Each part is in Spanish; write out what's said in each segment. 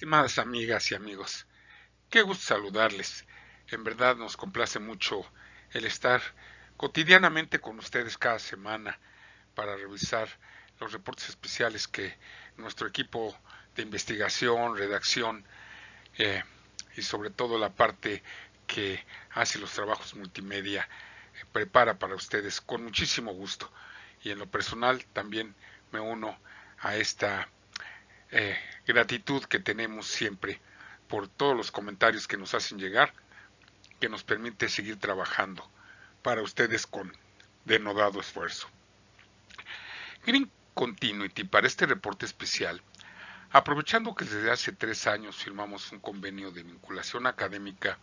Estimadas amigas y amigos, qué gusto saludarles. En verdad nos complace mucho el estar cotidianamente con ustedes cada semana para revisar los reportes especiales que nuestro equipo de investigación, redacción eh, y sobre todo la parte que hace los trabajos multimedia prepara para ustedes con muchísimo gusto. Y en lo personal también me uno a esta eh, gratitud que tenemos siempre por todos los comentarios que nos hacen llegar, que nos permite seguir trabajando para ustedes con denodado esfuerzo. Green Continuity para este reporte especial, aprovechando que desde hace 3 años firmamos un convenio de vinculación académica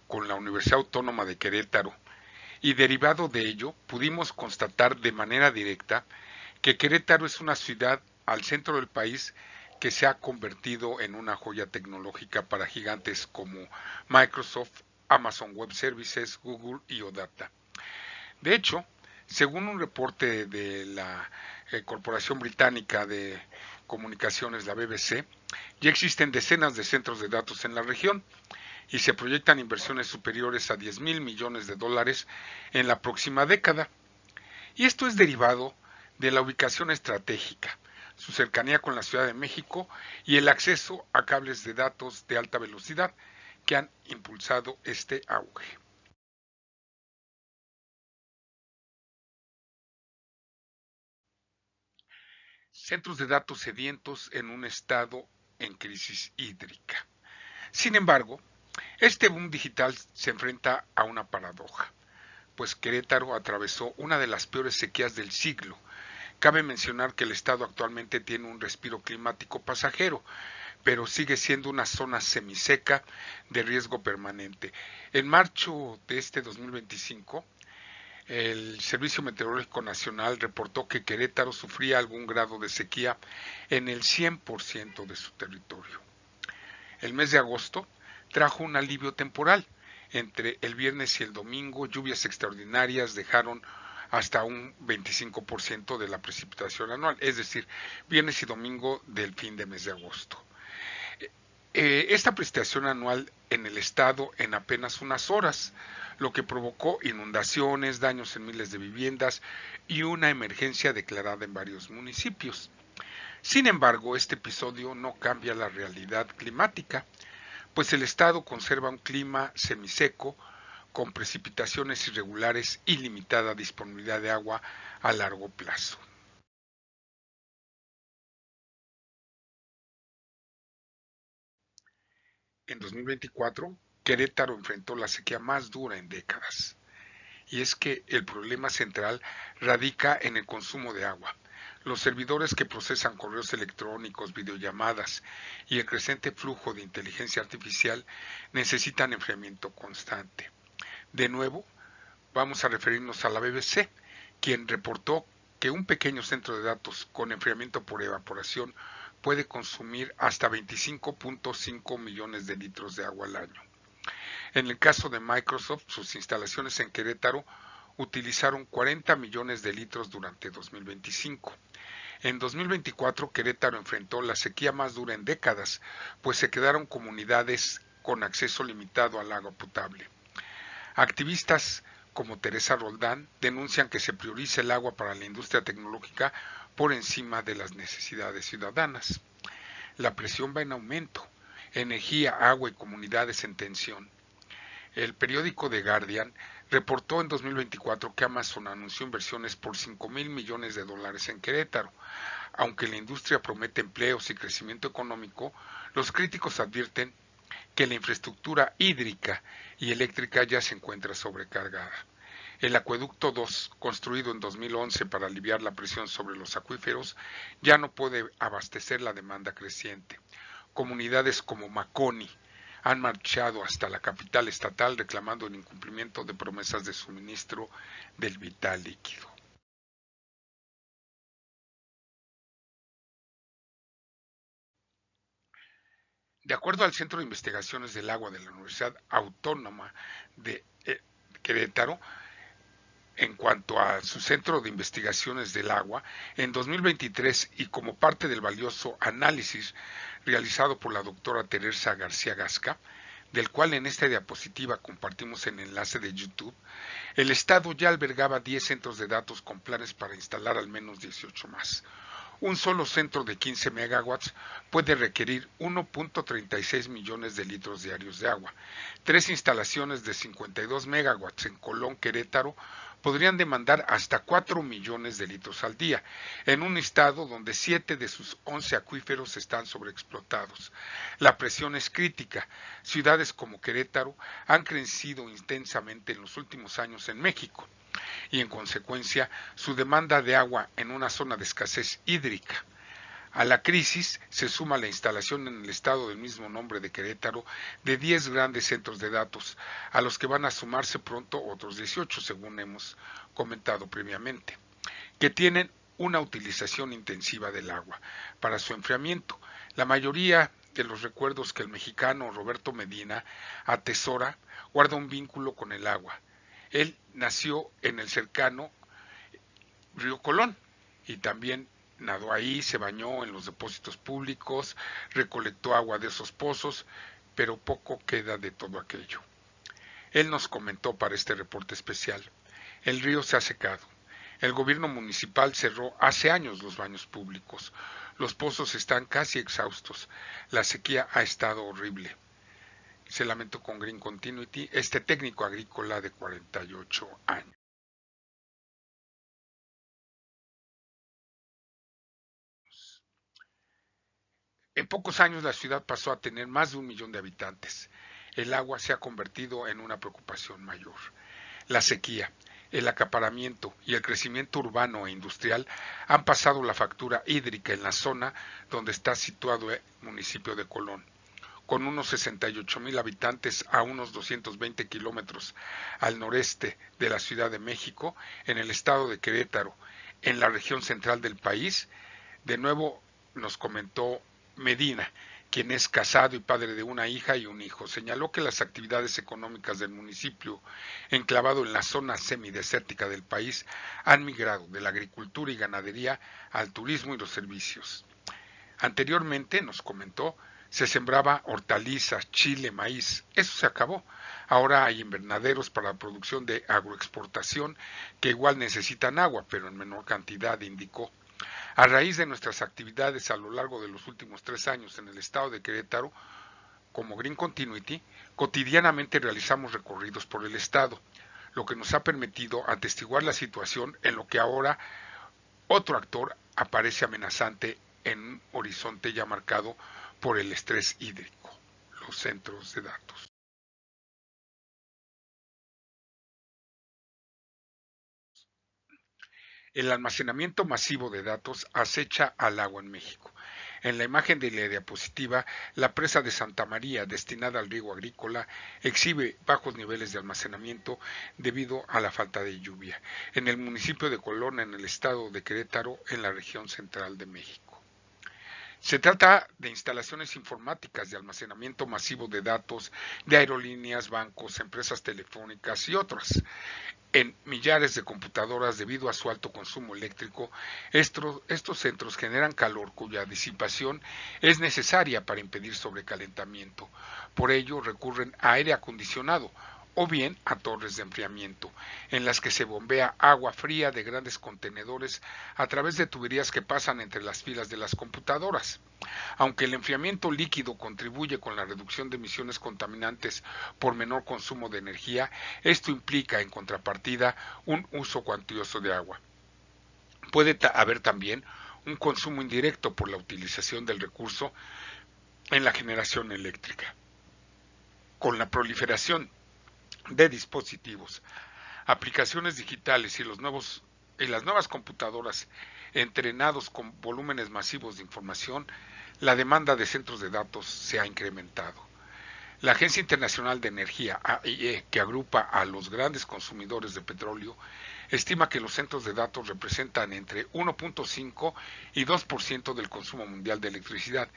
con la Universidad Autónoma de Querétaro y derivado de ello pudimos constatar de manera directa que Querétaro es una ciudad al centro del país que se ha convertido en una joya tecnológica para gigantes como Microsoft, Amazon Web Services, Google y OData. De hecho, según un reporte de la Corporación Británica de Comunicaciones, la BBC, ya existen decenas de centros de datos en la región y se proyectan inversiones superiores a 10 mil millones de dólares en la próxima década. Y esto es derivado de la ubicación estratégica, su cercanía con la Ciudad de México y el acceso a cables de datos de alta velocidad que han impulsado este auge. Centros de datos sedientos en un estado en crisis hídrica. Sin embargo, este boom digital se enfrenta a una paradoja, pues Querétaro atravesó una de las peores sequías del siglo. Cabe mencionar que el estado actualmente tiene un respiro climático pasajero, pero sigue siendo una zona semiseca de riesgo permanente. En marzo de este 2025, el Servicio Meteorológico Nacional reportó que Querétaro sufría algún grado de sequía en el 100% de su territorio. El mes de agosto trajo un alivio temporal. Entre el viernes y el domingo, lluvias extraordinarias dejaron hasta un 25% de la precipitación anual, es decir, viernes y domingo del fin de mes de agosto. Esta precipitación anual en el estado en apenas unas horas, lo que provocó inundaciones, daños en miles de viviendas y una emergencia declarada en varios municipios. Sin embargo, este episodio no cambia la realidad climática, pues el estado conserva un clima semiseco con precipitaciones irregulares y limitada disponibilidad de agua a largo plazo. En 2024, Querétaro enfrentó la sequía más dura en décadas. Y es que el problema central radica en el consumo de agua. Los servidores que procesan correos electrónicos, videollamadas y el creciente flujo de inteligencia artificial necesitan enfriamiento constante. De nuevo, vamos a referirnos a la BBC, quien reportó que un pequeño centro de datos con enfriamiento por evaporación puede consumir hasta 25.5 millones de litros de agua al año. En el caso de Microsoft, sus instalaciones en Querétaro utilizaron 40 millones de litros durante 2025. En 2024, Querétaro enfrentó la sequía más dura en décadas, pues se quedaron comunidades con acceso limitado al agua potable. Activistas como Teresa Roldán denuncian que se prioriza el agua para la industria tecnológica por encima de las necesidades ciudadanas. La presión va en aumento, energía, agua y comunidades en tensión. El periódico The Guardian reportó en 2024 que Amazon anunció inversiones por 5 mil millones de dólares en Querétaro. Aunque la industria promete empleos y crecimiento económico, los críticos advierten que la infraestructura hídrica y eléctrica ya se encuentra sobrecargada. El acueducto 2, construido en 2011 para aliviar la presión sobre los acuíferos, ya no puede abastecer la demanda creciente. Comunidades como Maconi han marchado hasta la capital estatal reclamando el incumplimiento de promesas de suministro del vital líquido. De acuerdo al Centro de Investigaciones del Agua de la Universidad Autónoma de Querétaro, en cuanto a su Centro de Investigaciones del Agua, en 2023 y como parte del valioso análisis realizado por la doctora Teresa García Gasca, del cual en esta diapositiva compartimos el enlace de YouTube, el Estado ya albergaba 10 centros de datos con planes para instalar al menos 18 más. Un solo centro de 15 megawatts puede requerir 1.36 millones de litros diarios de agua. 3 instalaciones de 52 megawatts en Colón, Querétaro, podrían demandar hasta 4 millones de litros al día, en un estado donde 7 de sus 11 acuíferos están sobreexplotados. La presión es crítica. Ciudades como Querétaro han crecido intensamente en los últimos años en México y en consecuencia su demanda de agua en una zona de escasez hídrica. A la crisis se suma la instalación en el estado del mismo nombre de Querétaro de 10 grandes centros de datos, a los que van a sumarse pronto otros 18, según hemos comentado previamente, que tienen una utilización intensiva del agua para su enfriamiento. La mayoría de los recuerdos que el mexicano Roberto Medina atesora guarda un vínculo con el agua. Él nació en el cercano Río Colón y también nadó ahí, se bañó en los depósitos públicos, recolectó agua de esos pozos, pero poco queda de todo aquello. Él nos comentó para este reporte especial: el río se ha secado. El gobierno municipal cerró hace años los baños públicos. Los pozos están casi exhaustos. La sequía ha estado horrible. Se lamentó con Green Continuity este técnico agrícola de 48 años. En pocos años la ciudad pasó a tener más de 1 millón de habitantes. El agua se ha convertido en una preocupación mayor. La sequía, el acaparamiento y el crecimiento urbano e industrial han pasado la factura hídrica en la zona donde está situado el municipio de Colón, con unos 68,000 habitantes a unos 220 kilómetros al noreste de la Ciudad de México, en el estado de Querétaro, en la región central del país. De nuevo nos comentó Medina, quien es casado y padre de una hija y un hijo. Señaló que las actividades económicas del municipio, enclavado en la zona semidesértica del país, han migrado de la agricultura y ganadería al turismo y los servicios. Anteriormente, nos comentó, se sembraba hortalizas, chile, maíz. Eso se acabó. Ahora hay invernaderos para la producción de agroexportación que igual necesitan agua, pero en menor cantidad, indicó. A raíz de nuestras actividades a lo largo de los últimos 3 años en el estado de Querétaro, como Green Continuity, cotidianamente realizamos recorridos por el estado, lo que nos ha permitido atestiguar la situación en lo que ahora otro actor aparece amenazante en un horizonte ya marcado por el estrés hídrico: los centros de datos. El almacenamiento masivo de datos acecha al agua en México. En la imagen de la diapositiva, la presa de Santa María, destinada al riego agrícola, exhibe bajos niveles de almacenamiento debido a la falta de lluvia, en el municipio de Colón, en el estado de Querétaro, en la región central de México. Se trata de instalaciones informáticas de almacenamiento masivo de datos de aerolíneas, bancos, empresas telefónicas y otras. En millares de computadoras, debido a su alto consumo eléctrico, estos centros generan calor cuya disipación es necesaria para impedir sobrecalentamiento. Por ello recurren a aire acondicionado o bien a torres de enfriamiento, en las que se bombea agua fría de grandes contenedores a través de tuberías que pasan entre las filas de las computadoras. Aunque el enfriamiento líquido contribuye con la reducción de emisiones contaminantes por menor consumo de energía, esto implica, en contrapartida, un uso cuantioso de agua. Puede haber también un consumo indirecto por la utilización del recurso en la generación eléctrica. Con la proliferación de dispositivos, aplicaciones digitales y las nuevas computadoras entrenados con volúmenes masivos de información, la demanda de centros de datos se ha incrementado. La Agencia Internacional de Energía, AIE, que agrupa a los grandes consumidores de petróleo, estima que los centros de datos representan entre 1.5 y 2% del consumo mundial de electricidad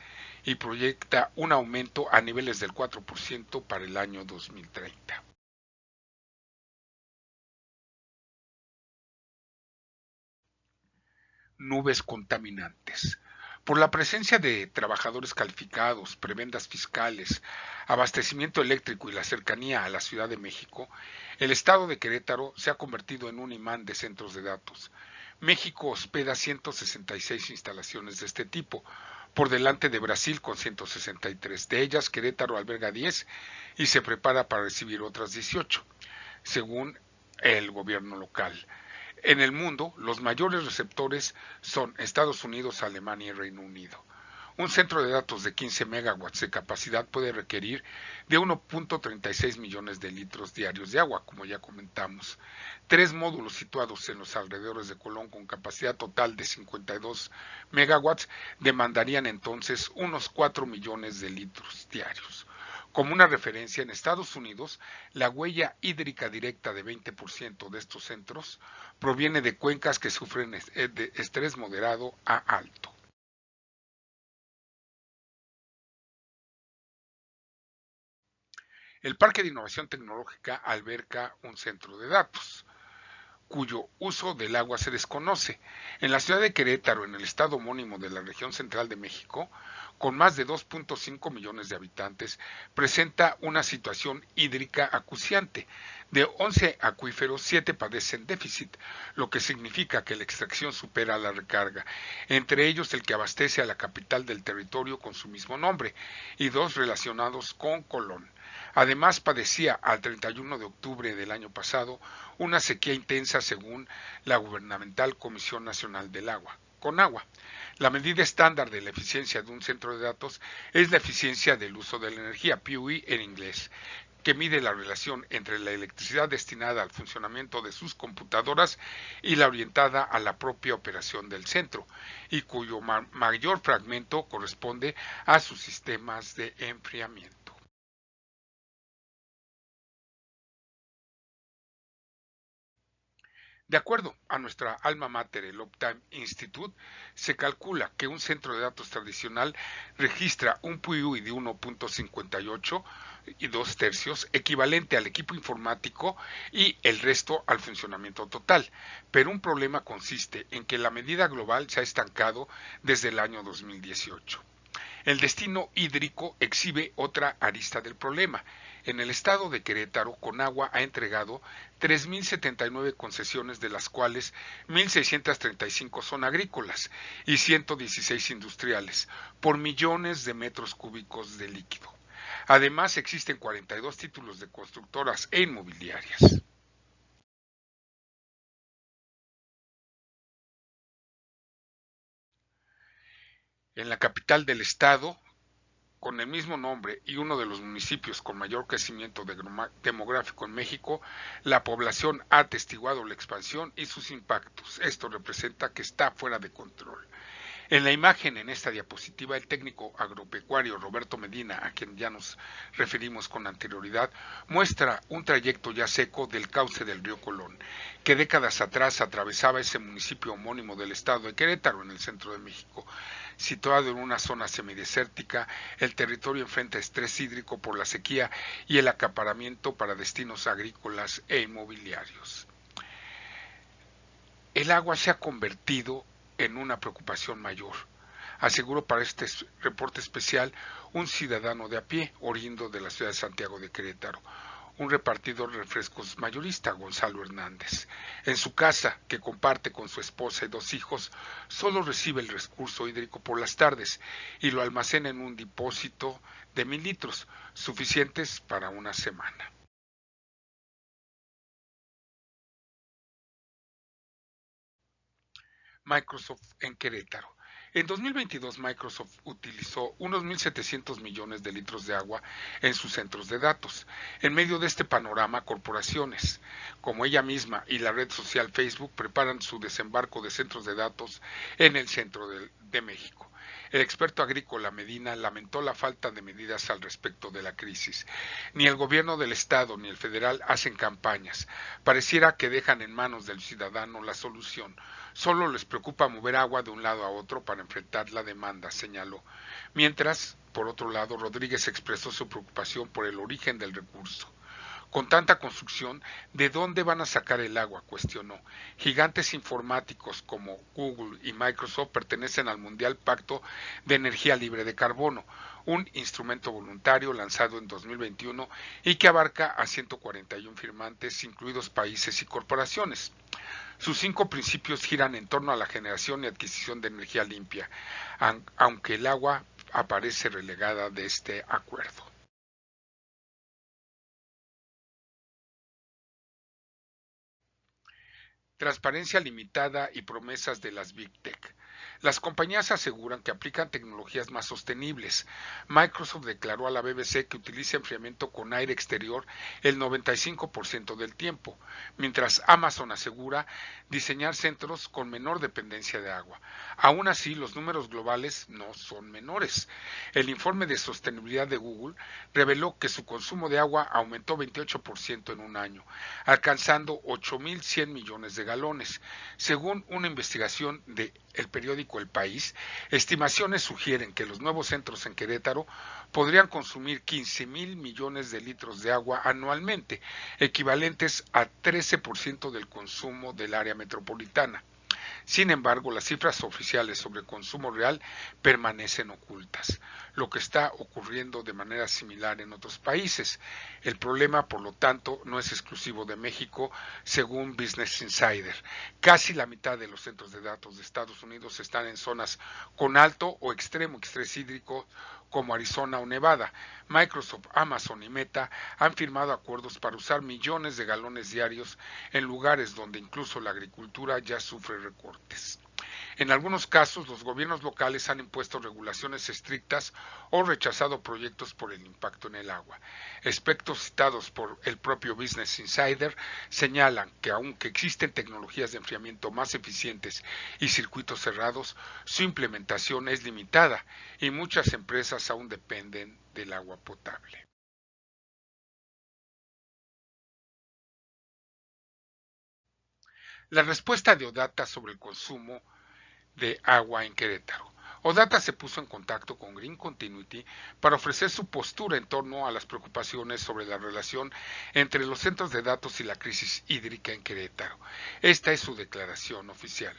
y proyecta un aumento a niveles del 4% para el año 2030. nubes contaminantes. Por la presencia de trabajadores calificados, prebendas fiscales, abastecimiento eléctrico y la cercanía a la Ciudad de México, el estado de Querétaro se ha convertido en un imán de centros de datos. México hospeda 166 instalaciones de este tipo, por delante de Brasil con 163. De ellas, Querétaro alberga 10 y se prepara para recibir otras 18, según el gobierno local. En el mundo, los mayores receptores son Estados Unidos, Alemania y Reino Unido. Un centro de datos de 15 megawatts de capacidad puede requerir de 1.36 millones de litros diarios de agua, como ya comentamos. 3 módulos situados en los alrededores de Colón con capacidad total de 52 megawatts demandarían entonces unos 4 millones de litros diarios. Como una referencia, en Estados Unidos, la huella hídrica directa de 20% de estos centros proviene de cuencas que sufren de estrés moderado a alto. El Parque de Innovación Tecnológica alberga un centro de datos, cuyo uso del agua se desconoce. En la ciudad de Querétaro, en el estado homónimo de la región central de México, con más de 2.5 millones de habitantes, presenta una situación hídrica acuciante. De 11 acuíferos, 7 padecen déficit, lo que significa que la extracción supera la recarga, entre ellos el que abastece a la capital del territorio con su mismo nombre, y 2 relacionados con Colón. Además, padecía al 31 de octubre del año pasado una sequía intensa según la gubernamental Comisión Nacional del Agua, CONAGUA. La medida estándar de la eficiencia de un centro de datos es la eficiencia del uso de la energía, PUE en inglés, que mide la relación entre la electricidad destinada al funcionamiento de sus computadoras y la orientada a la propia operación del centro, y cuyo mayor fragmento corresponde a sus sistemas de enfriamiento. De acuerdo a nuestra alma mater, el Uptime Institute, se calcula que un centro de datos tradicional registra un PUI de 1.58 y 2 tercios, equivalente al equipo informático y el resto al funcionamiento total. Pero un problema consiste en que la medida global se ha estancado desde el año 2018. El destino hídrico exhibe otra arista del problema. En el estado de Querétaro, Conagua ha entregado 3.079 concesiones, de las cuales 1.635 son agrícolas y 116 industriales, por millones de metros cúbicos de líquido. Además, existen 42 títulos de constructoras e inmobiliarias. En la capital del estado, con el mismo nombre y uno de los municipios con mayor crecimiento demográfico en México, la población ha atestiguado la expansión y sus impactos. Esto representa que está fuera de control. En la imagen, en esta diapositiva, el técnico agropecuario Roberto Medina, a quien ya nos referimos con anterioridad, muestra un trayecto ya seco del cauce del río Colón, que décadas atrás atravesaba ese municipio homónimo del estado de Querétaro, en el centro de México. Situado en una zona semidesértica, el territorio enfrenta estrés hídrico por la sequía y el acaparamiento para destinos agrícolas e inmobiliarios. El agua se ha convertido en una preocupación mayor, aseguró para este reporte especial un ciudadano de a pie, oriundo de la ciudad de Santiago de Querétaro, un repartidor de refrescos mayorista, Gonzalo Hernández. En su casa, que comparte con su esposa y 2 hijos, solo recibe el recurso hídrico por las tardes y lo almacena en un depósito de 1,000 litros, suficientes para una semana. Microsoft en Querétaro. En 2022, Microsoft utilizó unos 1.700 millones de litros de agua en sus centros de datos. En medio de este panorama, corporaciones como ella misma y la red social Facebook preparan su desembarco de centros de datos en el centro de México. El experto agrícola Medina lamentó la falta de medidas al respecto de la crisis. Ni el gobierno del estado ni el federal hacen campañas. Pareciera que dejan en manos del ciudadano la solución. Solo les preocupa mover agua de un lado a otro para enfrentar la demanda, señaló. Mientras, por otro lado, Rodríguez expresó su preocupación por el origen del recurso. Con tanta construcción, ¿de dónde van a sacar el agua?, cuestionó. Gigantes informáticos como Google y Microsoft pertenecen al Mundial Pacto de Energía Libre de Carbono, un instrumento voluntario lanzado en 2021 y que abarca a 141 firmantes, incluidos países y corporaciones. Sus 5 principios giran en torno a la generación y adquisición de energía limpia, aunque el agua aparece relegada de este acuerdo. Transparencia limitada y promesas de las Big Tech. Las compañías aseguran que aplican tecnologías más sostenibles. Microsoft declaró a la BBC que utiliza enfriamiento con aire exterior el 95% del tiempo, mientras Amazon asegura diseñar centros con menor dependencia de agua. Aún así, los números globales no son menores. El informe de sostenibilidad de Google reveló que su consumo de agua aumentó 28% en un año, alcanzando 8.100 millones de galones. Según una investigación de el periódico El País, estimaciones sugieren que los nuevos centros en Querétaro podrían consumir 15.000 millones de litros de agua anualmente, equivalentes a 13% del consumo del área metropolitana. Sin embargo, las cifras oficiales sobre consumo real permanecen ocultas, lo que está ocurriendo de manera similar en otros países. El problema, por lo tanto, no es exclusivo de México, según Business Insider. Casi la mitad de los centros de datos de Estados Unidos están en zonas con alto o extremo estrés hídrico, como Arizona o Nevada. Microsoft, Amazon y Meta han firmado acuerdos para usar millones de galones diarios en lugares donde incluso la agricultura ya sufre recortes. En algunos casos, los gobiernos locales han impuesto regulaciones estrictas o rechazado proyectos por el impacto en el agua. Expertos citados por el propio Business Insider señalan que aunque existen tecnologías de enfriamiento más eficientes y circuitos cerrados, su implementación es limitada y muchas empresas aún dependen del agua potable. La respuesta de Odata sobre el consumo de agua en Querétaro. Odata se puso en contacto con Green Continuity para ofrecer su postura en torno a las preocupaciones sobre la relación entre los centros de datos y la crisis hídrica en Querétaro. Esta es su declaración oficial.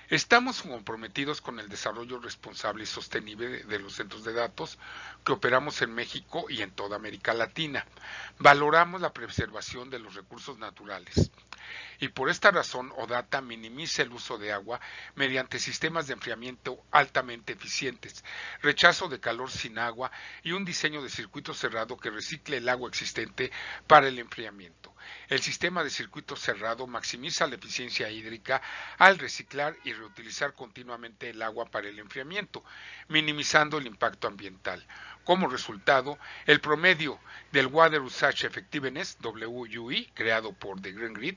Estamos comprometidos con el desarrollo responsable y sostenible de los centros de datos que operamos en México y en toda América Latina. Valoramos la preservación de los recursos naturales, y por esta razón Odata minimiza el uso de agua mediante sistemas de enfriamiento altamente eficientes, rechazo de calor sin agua y un diseño de circuito cerrado que recicle el agua existente para el enfriamiento. El sistema de circuito cerrado maximiza la eficiencia hídrica al reciclar y reutilizar continuamente el agua para el enfriamiento, minimizando el impacto ambiental. Como resultado, el promedio del Water Usage Effectiveness, WUI, creado por The Green Grid,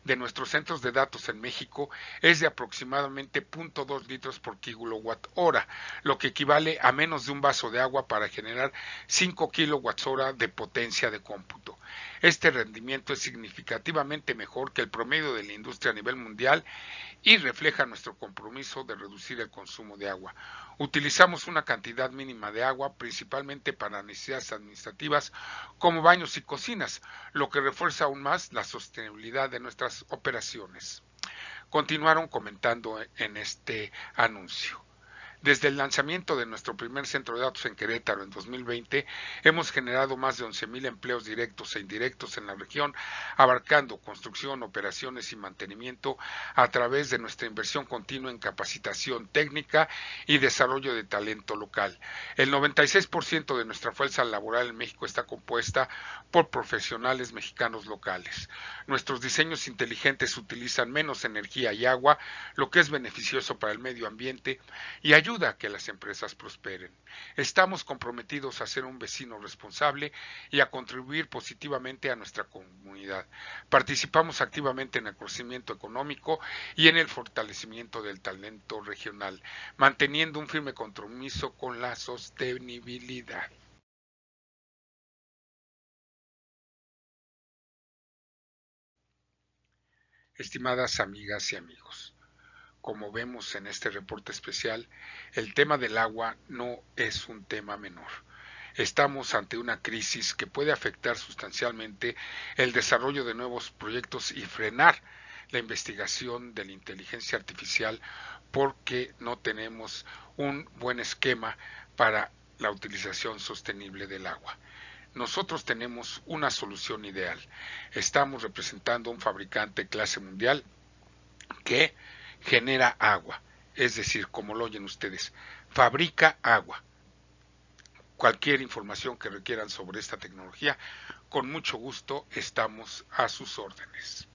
de nuestros centros de datos en México es de aproximadamente 0.2 litros por kilowatt hora, lo que equivale a menos de un vaso de agua para generar 5 kilowatts hora de potencia de cómputo. Este rendimiento es significativamente mejor que el promedio de la industria a nivel mundial y refleja nuestro compromiso de reducir el consumo de agua. Utilizamos una cantidad mínima de agua principalmente para necesidades administrativas como baños y cocinas, lo que refuerza aún más la sostenibilidad de nuestras operaciones. Continuaron comentando en este anuncio. Desde el lanzamiento de nuestro primer centro de datos en Querétaro en 2020, hemos generado más de 11,000 empleos directos e indirectos en la región, abarcando construcción, operaciones y mantenimiento a través de nuestra inversión continua en capacitación técnica y desarrollo de talento local. El 96% de nuestra fuerza laboral en México está compuesta por profesionales mexicanos locales. Nuestros diseños inteligentes utilizan menos energía y agua, lo que es beneficioso para el medio ambiente y ayuda a que las empresas prosperen. Estamos comprometidos a ser un vecino responsable y a contribuir positivamente a nuestra comunidad. Participamos activamente en el crecimiento económico y en el fortalecimiento del talento regional, manteniendo un firme compromiso con la sostenibilidad. Estimadas amigas y amigos, como vemos en este reporte especial, el tema del agua no es un tema menor. Estamos ante una crisis que puede afectar sustancialmente el desarrollo de nuevos proyectos y frenar la investigación de la inteligencia artificial porque no tenemos un buen esquema para la utilización sostenible del agua. Nosotros tenemos una solución ideal. Estamos representando a un fabricante clase mundial que genera agua, es decir, como lo oyen ustedes, fabrica agua. Cualquier información que requieran sobre esta tecnología, con mucho gusto estamos a sus órdenes.